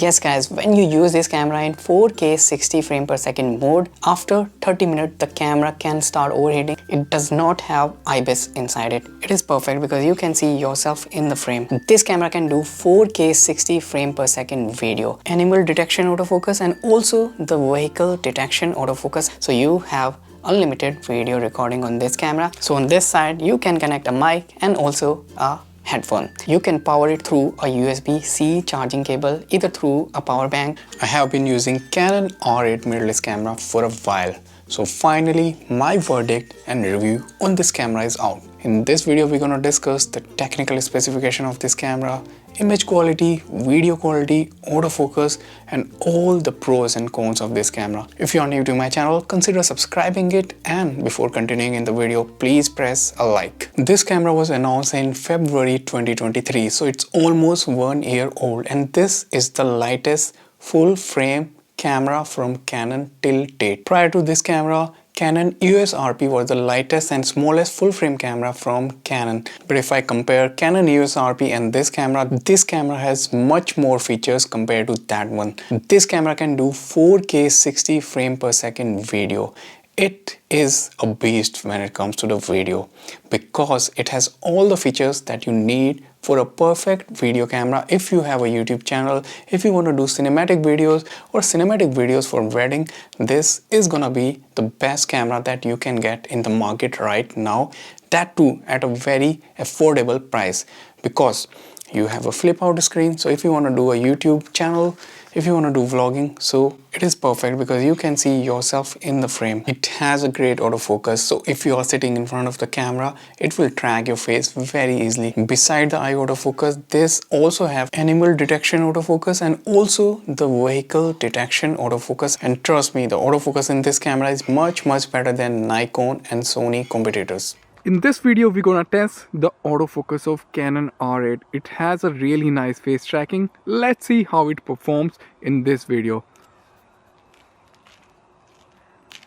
Yes guys, when you use this camera in 4K 60 frame per second mode, after 30 minutes the camera can start overheating. It does not have IBIS inside it. It is perfect because you can see yourself in the frame. This camera can do 4K 60 frame per second video, animal detection autofocus, and also the vehicle detection autofocus. So you have unlimited video recording on this camera. So on this side you can connect a mic and also a headphone. You can power it through a USB-C charging cable, either through a power bank. I have been using Canon R8 mirrorless camera for a while. So finally my verdict and review on this camera is out. In this video we're gonna discuss the technical specification of this camera, image quality, video quality, autofocus, and all the pros and cons of this camera. If you are new to my channel, consider subscribing it, and before continuing in the video, please press a like. This camera was announced in February 2023, so it's almost 1 year old, and this is the lightest full frame camera from Canon till date. Prior to this camera, Canon EOS RP was the lightest and smallest full frame camera from Canon. But if I compare Canon EOS RP and this camera has much more features compared to that one. This camera can do 4K 60 frame per second video. It is a beast when it comes to the video because it has all the features that you need for a perfect video camera. If you have a YouTube channel, if you want to do cinematic videos or cinematic videos for wedding, this is gonna be the best camera that you can get in the market right now. That too at a very affordable price because you have a flip out screen. So if you want to do a YouTube channel, if you want to do vlogging, so it is perfect because you can see yourself in the frame. It has a great autofocus, so if you are sitting in front of the camera, it will track your face very easily. Beside the eye autofocus, this also have animal detection autofocus and also the vehicle detection autofocus. And trust me, the autofocus in this camera is much better than Nikon and Sony competitors. In this video, we're gonna test the autofocus of Canon R8. It has a really nice face tracking. Let's see how it performs in this video.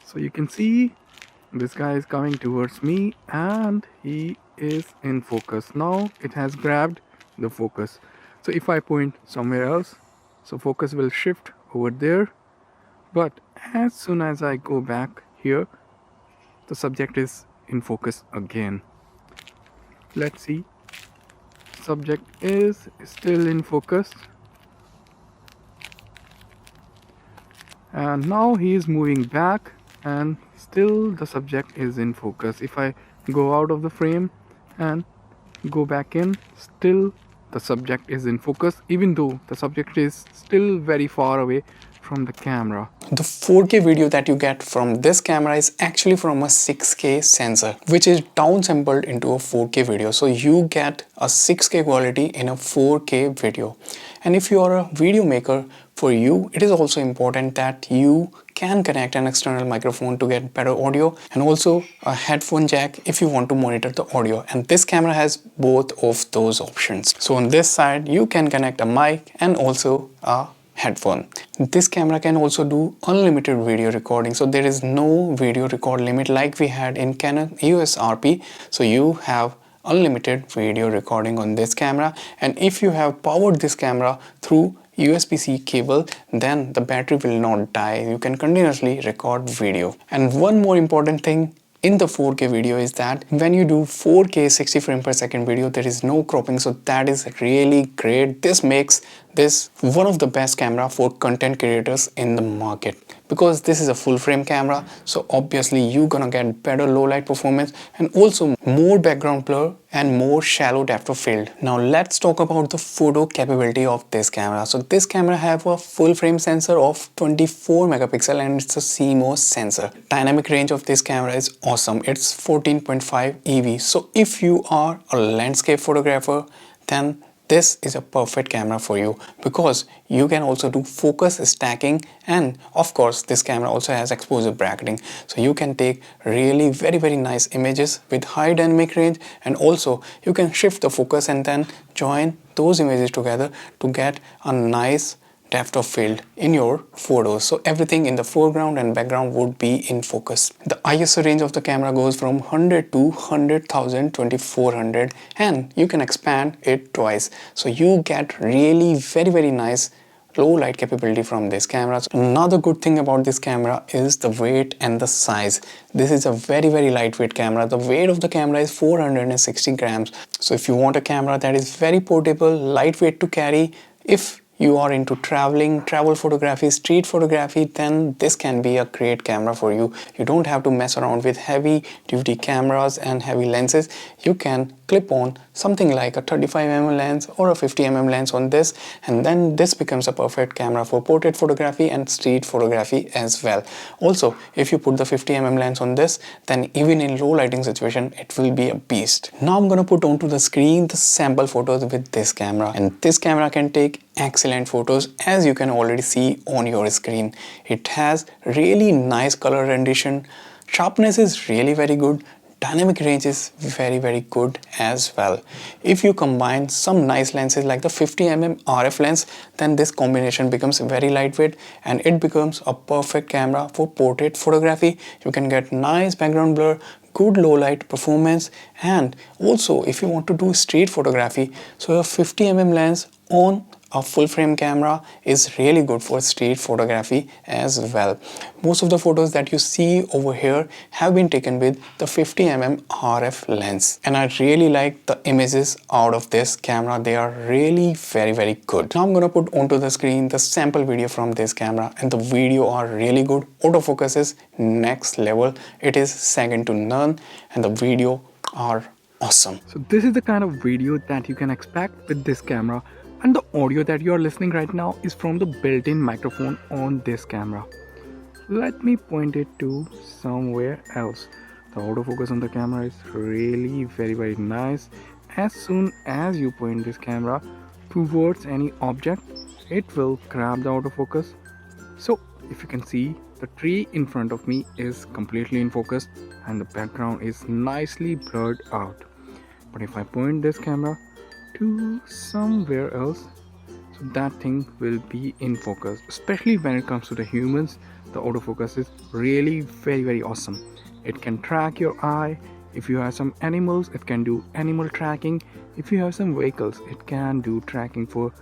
So you can see this guy is coming towards me and he is in focus. Now it has grabbed the focus. So if I point somewhere else, so focus will shift over there. But as soon as I go back here, the subject is in focus again. Let's see. Subject is still in focus. And now he is moving back and still the subject is in focus. If I go out of the frame and go back in, still the subject is in focus, even though the subject is still very far away from the camera. The 4K video that you get from this camera is actually from a 6K sensor, which is downsampled into a 4K video. So you get a 6K quality in a 4K video. And if you are a video maker, for you, it is also important that you can connect an external microphone to get better audio, and also a headphone jack if you want to monitor the audio. And this camera has both of those options. So on this side, you can connect a mic and also a headphone. This camera can also do unlimited video recording, so there is no video record limit like we had in Canon EOS RP. So you have unlimited video recording on this camera, and if you have powered this camera through USB-C cable, then the battery will not die. You can continuously record video. And one more important thing in the 4K video is that when you do 4K 60 frame per second video, there is no cropping, so that is really great. This makes this one of the best camera for content creators in the market because this is a full frame camera, so obviously you're gonna get better low light performance and also more background blur and more shallow depth of field. Now let's talk about the photo capability of this camera. So this camera have a full frame sensor of 24 megapixel and it's a CMOS sensor. Dynamic range of this camera is awesome. It's 14.5 EV. So if you are a landscape photographer, then this is a perfect camera for you because you can also do focus stacking, and of course this camera also has exposure bracketing, so you can take really very nice images with high dynamic range, and also you can shift the focus and then join those images together to get a nice depth of field in your photos. So everything in the foreground and background would be in focus. The ISO range of the camera goes from 100 to 100,000 2400, and you can expand it twice. So you get really very nice low light capability from this camera. So another good thing about this camera is the weight and the size. This is a very lightweight camera. The weight of the camera is 460 grams. So if you want a camera that is very portable, lightweight to carry, if you are into traveling, travel photography, street photography, then this can be a great camera for you. You don't have to mess around with heavy duty cameras and heavy lenses. You can clip on something like a 35mm lens or a 50mm lens on this, and then this becomes a perfect camera for portrait photography and street photography as well. Also, if you put the 50mm lens on this, then even in low lighting situation, it will be a beast. Now I'm gonna put onto the screen the sample photos with this camera, and this camera can take excellent photos, as you can already see on your screen. It has really nice color rendition, sharpness is really very good, dynamic range is very good as well. If you combine some nice lenses like the 50mm RF lens, then this combination becomes very lightweight and it becomes a perfect camera for portrait photography. You can get nice background blur, good low light performance, and also if you want to do street photography, so a 50mm lens on a full frame camera is really good for street photography as well. Most of the photos that you see over here have been taken with the 50mm RF lens, and I really like the images out of this camera. They are really very good. Now I'm gonna put onto the screen the sample video from this camera, and the video are really good. Autofocus is next level. It is second to none, and the video are awesome. So this is the kind of video that you can expect with this camera, and the audio that you are listening right now is from the built-in microphone on this camera. Let me point it to somewhere else. The autofocus on the camera is really very nice. As soon as you point this camera towards any object, it will grab the autofocus. So if you can see, the tree in front of me is completely in focus and the background is nicely blurred out. But if I point this camera to somewhere else, so that thing will be in focus. Especially when it comes to the humans, the autofocus is really very awesome. It can track your eye. If you have some animals, it can do animal tracking. If you have some vehicles, it can do tracking for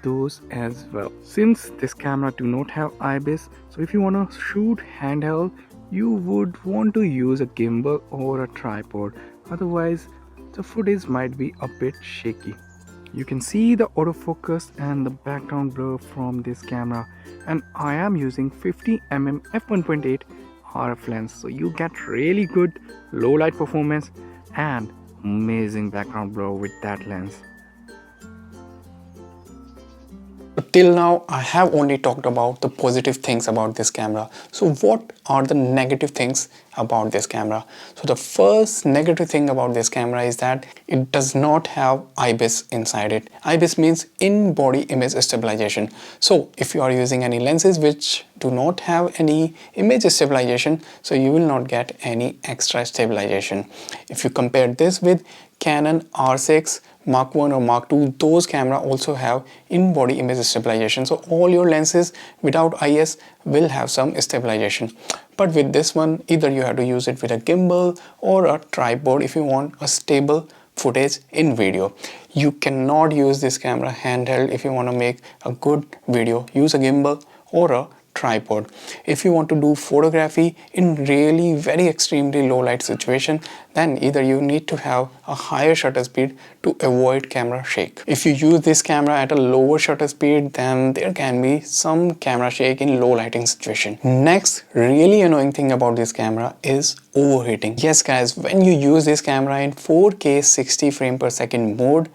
those as well. Since this camera do not have IBIS, so if you want to shoot handheld, you would want to use a gimbal or a tripod. Otherwise, the footage might be a bit shaky. You can see the autofocus and the background blur from this camera, and I am using 50mm f1.8 RF lens, so you get really good low light performance and amazing background blur with that lens. Till now, I have only talked about the positive things about this camera. So what are the negative things about this camera? So the first negative thing about this camera is that it does not have IBIS inside it. IBIS means in-body image stabilization. So if you are using any lenses which do not have any image stabilization, so you will not get any extra stabilization. If you compare this with Canon R6, Mark 1 or Mark 2, those camera also have in-body image stabilization. So all your lenses without IS will have some stabilization. But with this one, either you have to use it with a gimbal or a tripod if you want a stable footage in video. You cannot use this camera handheld if you want to make a good video. Use a gimbal or a tripod. If you want to do photography in really very extremely low light situation, then either you need to have a higher shutter speed to avoid camera shake. If you use this camera at a lower shutter speed, then there can be some camera shake in low lighting situation. Next really annoying thing about this camera is overheating. Yes guys, when you use this camera in 4K 60 frame per second mode,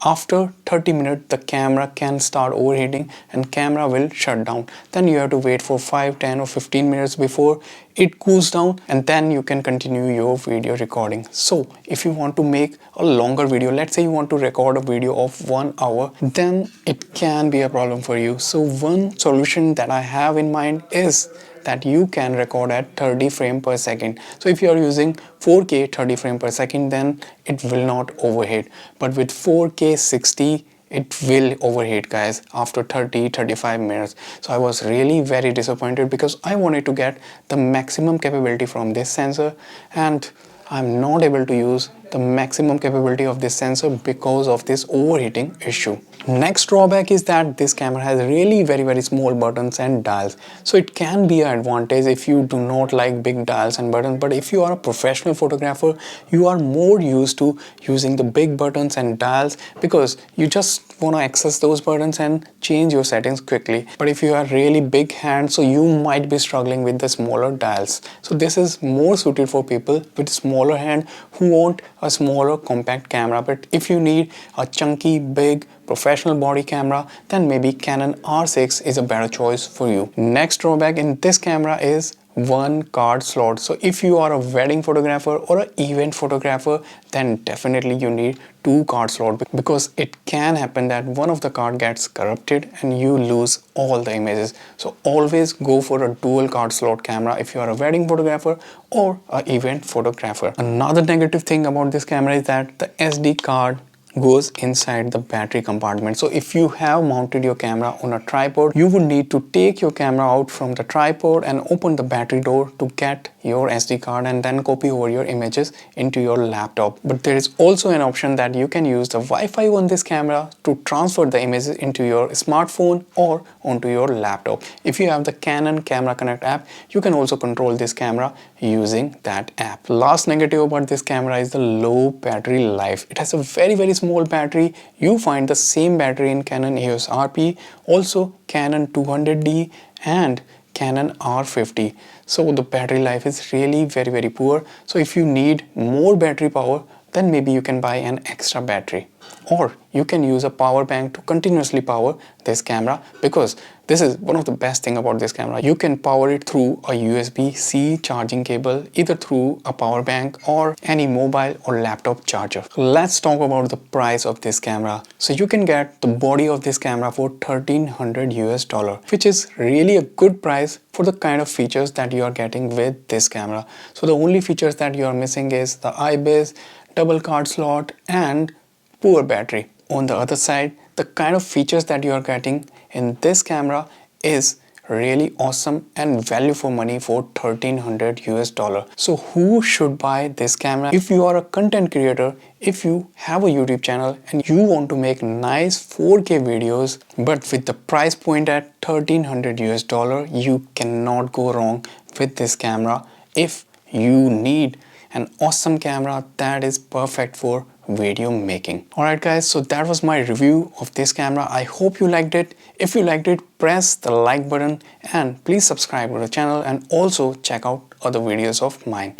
after 30 minutes the camera can start overheating and camera will shut down. Then you have to wait for 5, 10 or 15 minutes before it cools down, and then you can continue your video recording. So if you want to make a longer video, let's say you want to record a video of 1 hour, then it can be a problem for you. So one solution that I have in mind is that you can record at 30 frame per second. So if you are using 4K 30 frame per second, then it will not overheat. But with 4K 60, it will overheat guys after 30-35 minutes. So I was really very disappointed because I wanted to get the maximum capability from this sensor, and I'm not able to use the maximum capability of this sensor because of this overheating issue. Next drawback is that this camera has really very small buttons and dials. So it can be an advantage if you do not like big dials and buttons, but if you are a professional photographer, you are more used to using the big buttons and dials because you just want to access those buttons and change your settings quickly. But if you are really big hand, so you might be struggling with the smaller dials. So this is more suited for people with smaller hand who want a smaller compact camera. But if you need a chunky, big, professional body camera, then maybe Canon R6 is a better choice for you. Next drawback in this camera is one card slot. So if you are a wedding photographer or an event photographer, then definitely you need two card slots because it can happen that one of the card gets corrupted and you lose all the images. So always go for a dual card slot camera if you are a wedding photographer or an event photographer. Another negative thing about this camera is that the SD card goes inside the battery compartment. So if you have mounted your camera on a tripod, you would need to take your camera out from the tripod and open the battery door to get your SD card and then copy over your images into your laptop. But there is also an option that you can use the Wi-Fi on this camera to transfer the images into your smartphone or onto your laptop. If you have the Canon Camera Connect app, you can also control this camera using that app. Last negative about this camera is the low battery life. It has a very small battery. You find the same battery in Canon EOS RP, also Canon 200D and Canon R8. So the battery life is really very poor. So if you need more battery power, then maybe you can buy an extra battery, or you can use a power bank to continuously power this camera, because this is one of the best thing about this camera. You can power it through a USB-C charging cable, either through a power bank or any mobile or laptop charger. Let's talk about the price of this camera. So you can get the body of this camera for $1,300, which is really a good price for the kind of features that you are getting with this camera. So the only features that you are missing is the IBIS, double card slot and poor battery. On the other side, the kind of features that you are getting in this camera is really awesome and value for money for $1,300. So who should buy this camera? If you are a content creator, if you have a YouTube channel and you want to make nice 4K videos, but with the price point at $1,300, you cannot go wrong with this camera. If you need an awesome camera that is perfect for video making. Alright guys, so that was my review of this camera. I hope you liked it. If you liked it, press the like button and please subscribe to the channel and also check out other videos of mine.